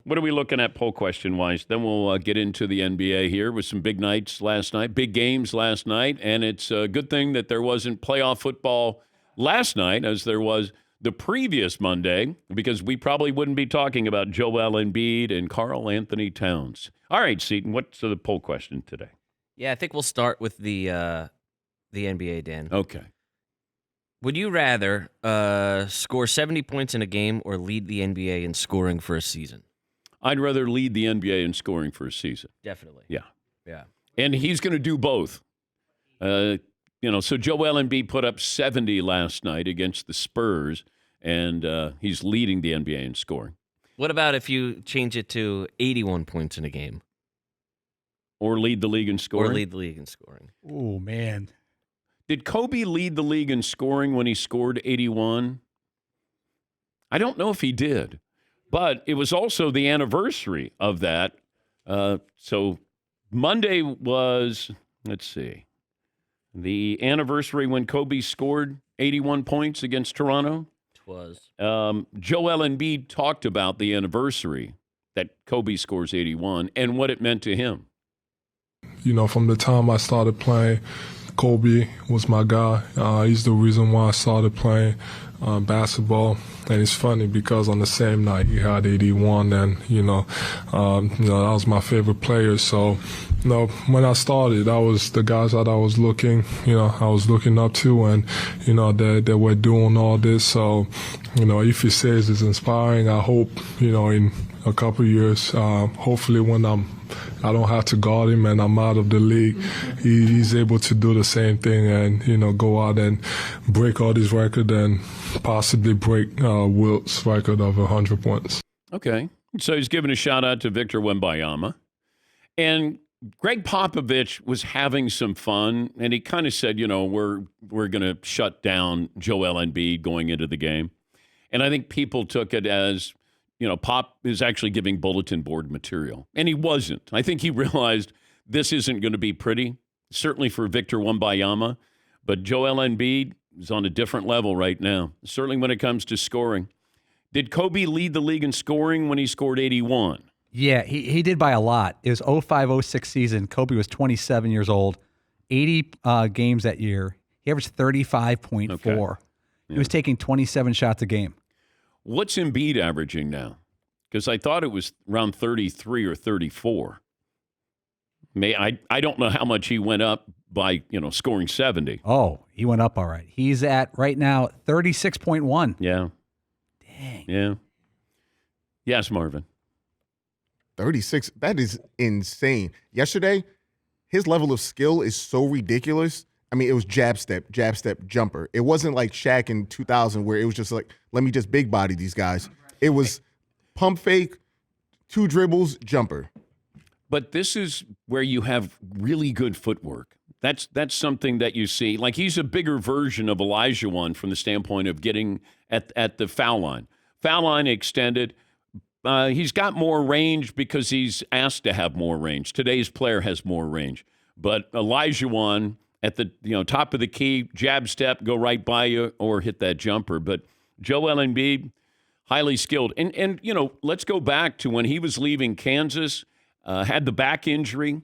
What are we looking at poll question-wise? Then we'll get into the NBA here with some big nights last night, big games last night, and it's a good thing that there wasn't playoff football last night as there was the previous Monday, because we probably wouldn't be talking about Joel Embiid and Karl Anthony Towns. All right, Seton, what's the poll question today? Yeah, I think we'll start with the NBA, Dan. Okay. Would you rather score 70 points in a game or lead the NBA in scoring for a season? I'd rather lead the NBA in scoring for a season. Definitely. Yeah. And he's going to do both. So Joel Embiid put up 70 last night against the Spurs, and he's leading the NBA in scoring. What about if you change it to 81 points in a game? Or lead the league in scoring? Oh, man. Did Kobe lead the league in scoring when he scored 81? I don't know if he did. But it was also the anniversary of that. So Monday was, let's see, the anniversary when Kobe scored 81 points against Toronto. It was. Joel Embiid talked about the anniversary that Kobe scores 81 and what it meant to him. From the time I started playing, Kobe was my guy. He's the reason why I started playing basketball. And it's funny because on the same night he had 81, and that was my favorite player. So, when I started, that was the guys that I was looking up to, and they were doing all this. So, if he says it's inspiring, I hope in a couple of years, hopefully when I don't have to guard him and I'm out of the league, he's able to do the same thing and, go out and break all these records and possibly break Wilt's record of 100 points. Okay. So he's giving a shout out to Victor Wembanyama. And Greg Popovich was having some fun, and he kind of said, we're going to shut down Joel Embiid going into the game. And I think people took it as, Pop is actually giving bulletin board material. And he wasn't. I think he realized this isn't going to be pretty, certainly for Victor Wembanyama. But Joel Embiid is on a different level right now, certainly when it comes to scoring. Did Kobe lead the league in scoring when he scored 81? Yeah, he did by a lot. It was 05-06 season. Kobe was 27 years old, 80 games that year. He averaged 35.4. Okay. Yeah. He was taking 27 shots a game. What's Embiid averaging now? Because I thought it was around 33 or 34. I don't know how much he went up by, scoring 70. Oh, he went up all right. He's at, right now, 36.1. Yeah. Dang. Yeah. Yes, Marvin. 36. That is insane. Yesterday, his level of skill is so ridiculous. I mean, it was jab step, jumper. It wasn't like Shaq in 2000 where it was just like, let me just big body these guys. It was pump fake, 2 dribbles, jumper. But this is where you have really good footwork. That's something that you see. Like, he's a bigger version of Olajuwon from the standpoint of getting at the foul line. Foul line extended. He's got more range because he's asked to have more range. Today's player has more range. But Olajuwon at the top of the key, jab step, go right by you, or hit that jumper. But Joel Embiid, highly skilled. And let's go back to when he was leaving Kansas, had the back injury.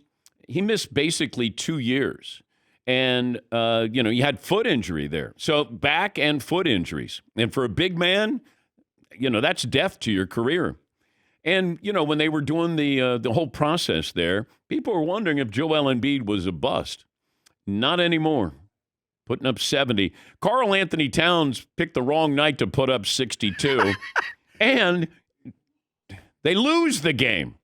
He missed basically 2 years. And, you had foot injury there. So back and foot injuries. And for a big man, that's death to your career. And, when they were doing the whole process there, people were wondering if Joel Embiid was a bust. Not anymore. Putting up 70. Karl Anthony Towns picked the wrong night to put up 62. And they lose the game.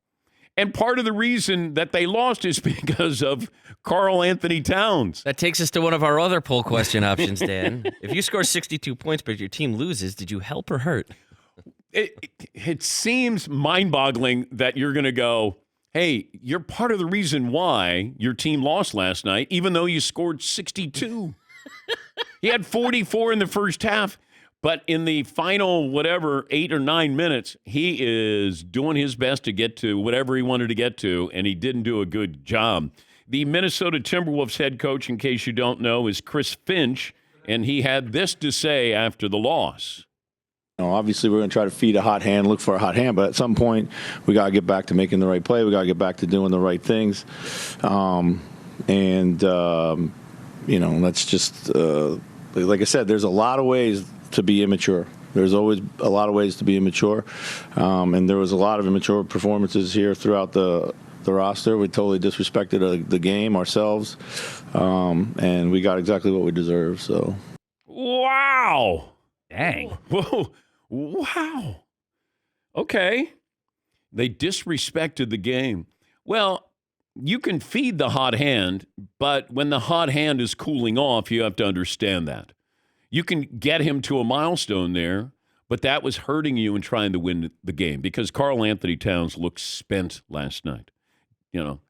And part of the reason that they lost is because of Karl Anthony Towns. That takes us to one of our other poll question options, Dan. If you score 62 points but your team loses, did you help or hurt? It seems mind-boggling that you're going to go, hey, you're part of the reason why your team lost last night, even though you scored 62. He had 44 in the first half, but in the final, 8 or 9 minutes, he is doing his best to get to whatever he wanted to get to, and he didn't do a good job. The Minnesota Timberwolves head coach, in case you don't know, is Chris Finch, and he had this to say after the loss. Obviously, we're going to try to feed a hot hand, look for a hot hand, but at some point, we got to get back to making the right play. We got to get back to doing the right things. That's just, like I said, there's a lot of ways to be immature. There's always a lot of ways to be immature. And there was a lot of immature performances here throughout the roster. We totally disrespected the game, ourselves, and we got exactly what we deserve. So, Wow. Dang. Whoa. Wow. Okay. They disrespected the game. Well, you can feed the hot hand, but when the hot hand is cooling off, you have to understand that. You can get him to a milestone there, but that was hurting you in trying to win the game because Karl Anthony Towns looked spent last night.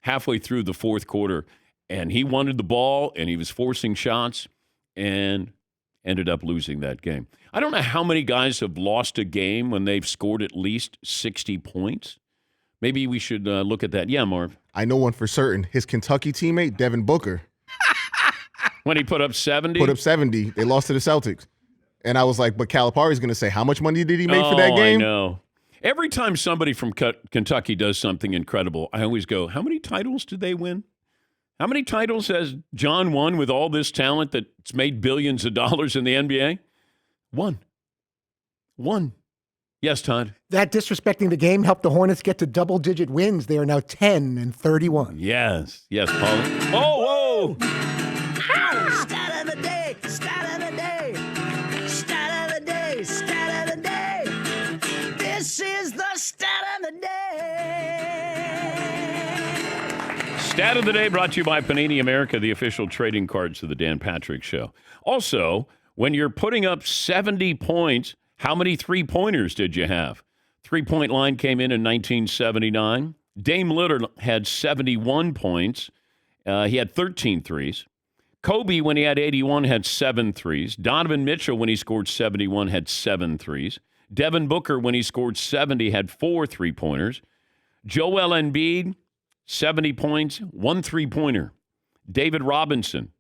Halfway through the fourth quarter, and he wanted the ball, and he was forcing shots, and ended up losing that game. I don't know how many guys have lost a game when they've scored at least 60 points. Maybe we should look at that. Yeah, Marv. I know one for certain. His Kentucky teammate, Devin Booker. When he put up 70? Put up 70. They lost to the Celtics. And I was like, but Calipari's going to say, how much money did he make for that game? I know. Every time somebody from Kentucky does something incredible, I always go, how many titles did they win? How many titles has John won with all this talent that's made billions of dollars in the NBA? One. Yes, Todd. That disrespecting the game helped the Hornets get to double-digit wins. They are now 10-31. Yes, Paulie. Whoa! Stat of the day, stat of the day, stat of the day, stat of the day. This is the stat of the day. Stat of the day brought to you by Panini America, the official trading cards of the Dan Patrick Show. Also, when you're putting up 70 points, how many three-pointers did you have? Three-point line came in 1979. Dame Lillard had 71 points. He had 13 threes. Kobe, when he had 81, had 7 threes. Donovan Mitchell, when he scored 71, had 7 threes. Devin Booker, when he scored 70, had 4 three-pointers. Joel Embiid, 70 points, 1 three-pointer. David Robinson,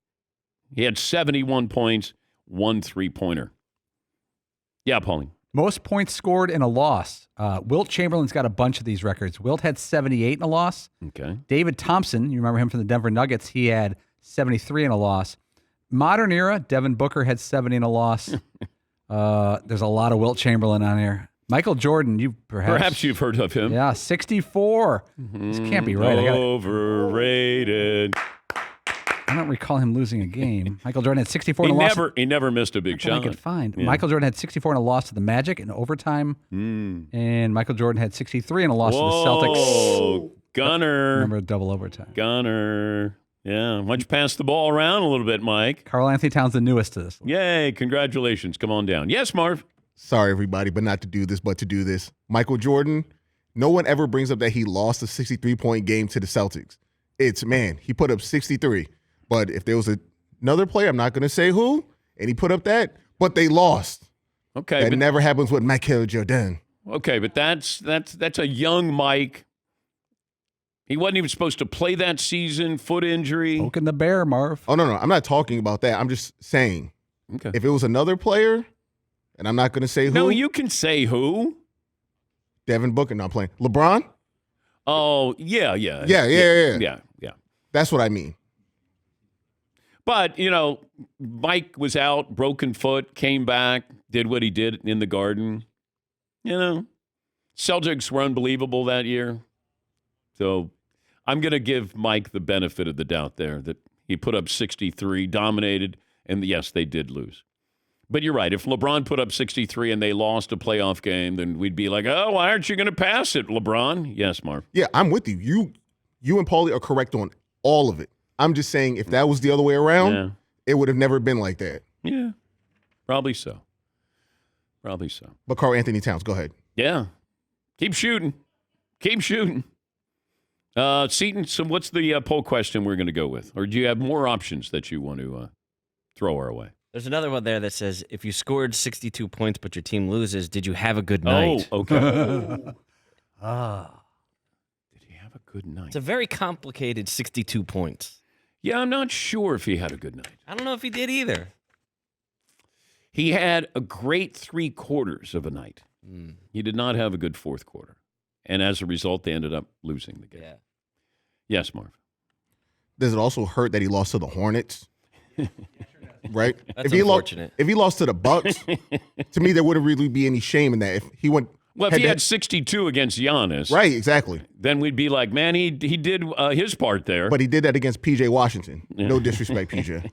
he had 71 points, 1 three-pointer. Yeah, Pauline. Most points scored in a loss. Wilt Chamberlain's got a bunch of these records. Wilt had 78 in a loss. Okay. David Thompson, you remember him from the Denver Nuggets, he had 73 in a loss. Modern era, Devin Booker had 70 in a loss. There's a lot of Wilt Chamberlain on here. Michael Jordan, you perhaps you've heard of him. Yeah, 64. This can't be right. Overrated. I don't recall him losing a game. Michael Jordan had 64 in a loss. He never missed a big shot. I could find. Yeah. Michael Jordan had 64 in a loss to the Magic in overtime. And Michael Jordan had 63 in a loss to the Celtics. Oh, Gunner. Remember double overtime. Gunner. Yeah. Why don't you pass the ball around a little bit, Mike? Karl Anthony Towns, the newest to this. Yay. Congratulations. Come on down. Yes, Marv. Sorry, everybody, but not to do this, but to do this. Michael Jordan, no one ever brings up that he lost a 63-point game to the Celtics. He put up 63. But if there was another player, I'm not going to say who, and he put up that, but they lost. Okay. That never happens with Michael Jordan. Okay, but that's a young Mike. He wasn't even supposed to play that season, foot injury. Poking the bear, Marv. Oh, no. I'm not talking about that. I'm just saying. Okay. If it was another player, and I'm not going to say who. No, you can say who. Devin Booker, not playing. LeBron? Oh, yeah. Yeah. That's what I mean. But, Mike was out, broken foot, came back, did what he did in the Garden. Celtics were unbelievable that year. So I'm going to give Mike the benefit of the doubt there that he put up 63, dominated, and yes, they did lose. But you're right. If LeBron put up 63 and they lost a playoff game, then we'd be like, oh, why aren't you going to pass it, LeBron? Yes, Marv. Yeah, I'm with you. You and Paulie are correct on all of it. I'm just saying if that was the other way around, it would have never been like that. Yeah, probably so. But Karl Anthony Towns, go ahead. Yeah. Keep shooting. Seton, so what's the poll question we're going to go with? Or do you have more options that you want to throw our way? There's another one there that says, if you scored 62 points but your team loses, did you have a good night? Oh, okay. Did he have a good night? It's a very complicated 62 points. Yeah, I'm not sure if he had a good night. I don't know if he did either. He had a great 3 quarters of a night. He did not have a good fourth quarter. And as a result, they ended up losing the game. Yeah. Yes, Marv. Does it also hurt that he lost to the Hornets? Right? That's if unfortunate. If he lost to the Bucks, to me, there wouldn't really be any shame in that. If he went, Well, if he had 62 against Giannis, right, exactly. then we'd be like, man, he did his part there. But he did that against P.J. Washington. No disrespect, P.J.